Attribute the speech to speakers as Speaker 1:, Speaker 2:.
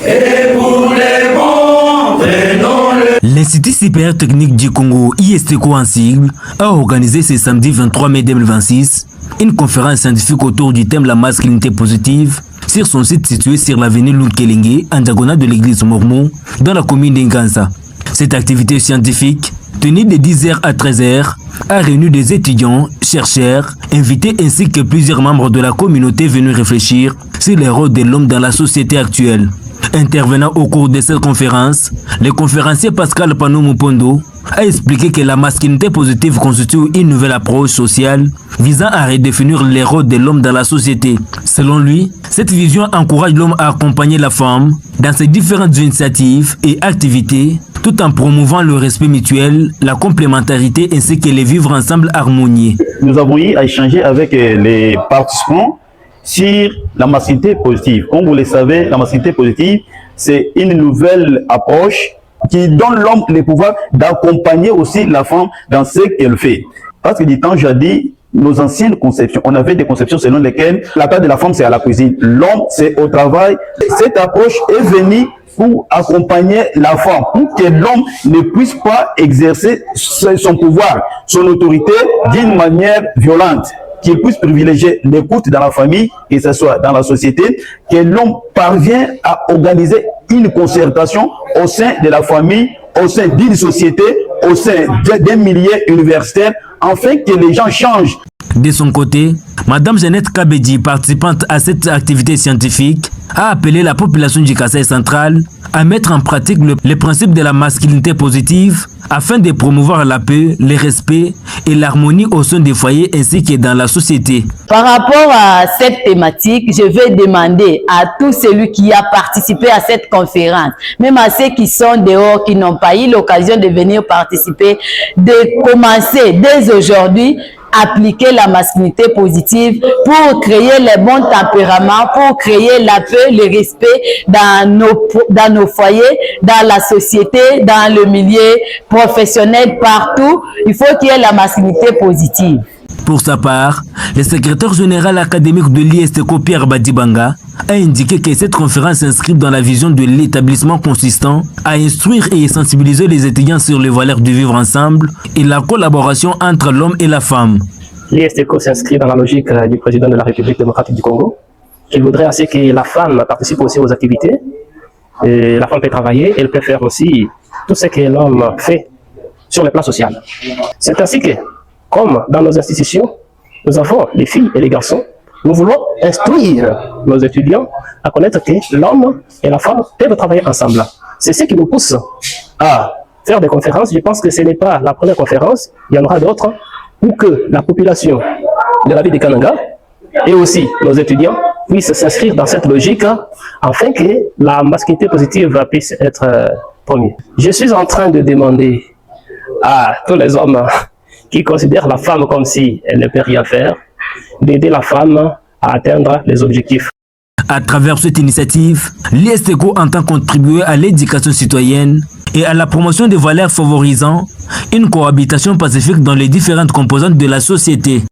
Speaker 1: Et pour les bons, prenons-le.
Speaker 2: L'Institut supérieur technique du Congo, ISTECO en sigle, a organisé ce samedi 23 mai 2026 une conférence scientifique autour du thème la masculinité positive sur son site situé sur l'avenue Lukelenge, en diagonale de l'église Mormon, dans la commune d'Ingansa. Cette activité scientifique, tenue de 10h à 13h, a réuni des étudiants, chercheurs, invités ainsi que plusieurs membres de la communauté venus réfléchir sur les rôles de l'homme dans la société actuelle. Intervenant au cours de cette conférence, le conférencier Pascal Pano Mupondo a expliqué que la masculinité positive constitue une nouvelle approche sociale visant à redéfinir les rôles de l'homme dans la société. Selon lui, cette vision encourage l'homme à accompagner la femme dans ses différentes initiatives et activités tout en promouvant le respect mutuel, la complémentarité ainsi que les vivre ensemble harmonieux.
Speaker 3: Nous avons eu à échanger avec les participants sur la masculinité positive. Comme vous le savez, la masculinité positive, c'est une nouvelle approche qui donne l'homme le pouvoir d'accompagner aussi la femme dans ce qu'elle fait. Parce que du temps jadis, nos anciennes conceptions, on avait des conceptions selon lesquelles la place de la femme c'est à la cuisine, l'homme c'est au travail. Cette approche est venue pour accompagner la femme, pour que l'homme ne puisse pas exercer son pouvoir, son autorité d'une manière violente, qu'il puisse privilégier l'écoute dans la famille, que ce soit dans la société, que l'homme parvient à organiser une concertation au sein de la famille, au sein d'une société, au sein d'un milieu universitaire, afin que les gens changent.
Speaker 2: De son côté, Madame Jeannette Kabedi, participante à cette activité scientifique, a appelé la population du Kasaï central à mettre en pratique le principe de la masculinité positive afin de promouvoir la paix, le respect et l'harmonie au sein des foyers ainsi que dans la société.
Speaker 4: Par rapport à cette thématique, je vais demander à tous celui qui a participé à cette conférence, même à ceux qui sont dehors, qui n'ont pas eu l'occasion de venir participer, de commencer dès aujourd'hui appliquer la masculinité positive pour créer les bons tempéraments, pour créer la paix, le respect dans nos foyers, dans la société, dans le milieu professionnel, partout. Il faut qu'il y ait la masculinité positive.
Speaker 2: Pour sa part, le secrétaire général académique de l'ISTECO, Pierre Badibanga, a indiqué que cette conférence s'inscrit dans la vision de l'établissement consistant à instruire et sensibiliser les étudiants sur les valeurs du vivre ensemble et la collaboration entre l'homme et la femme.
Speaker 5: L'ISTECO s'inscrit dans la logique du président de la République démocratique du Congo, qui voudrait assez que la femme participe aussi aux activités. Et la femme peut travailler, elle peut faire aussi tout ce que l'homme fait sur le plan social. C'est ainsi que, comme dans nos institutions, nous avons les filles et les garçons. Nous voulons instruire nos étudiants à connaître que l'homme et la femme peuvent travailler ensemble. C'est ce qui nous pousse à faire des conférences. Je pense que ce n'est pas la première conférence, il y en aura d'autres, pour que la population de la ville de Kananga et aussi nos étudiants puissent s'inscrire dans cette logique afin que la masculinité positive puisse être promue. Je suis en train de demander à tous les hommes qui considèrent la femme comme si elle ne peut rien faire, d'aider la femme à atteindre les objectifs.
Speaker 2: À travers cette initiative, l'ISTECO entend contribuer à l'éducation citoyenne et à la promotion des valeurs favorisant une cohabitation pacifique dans les différentes composantes de la société.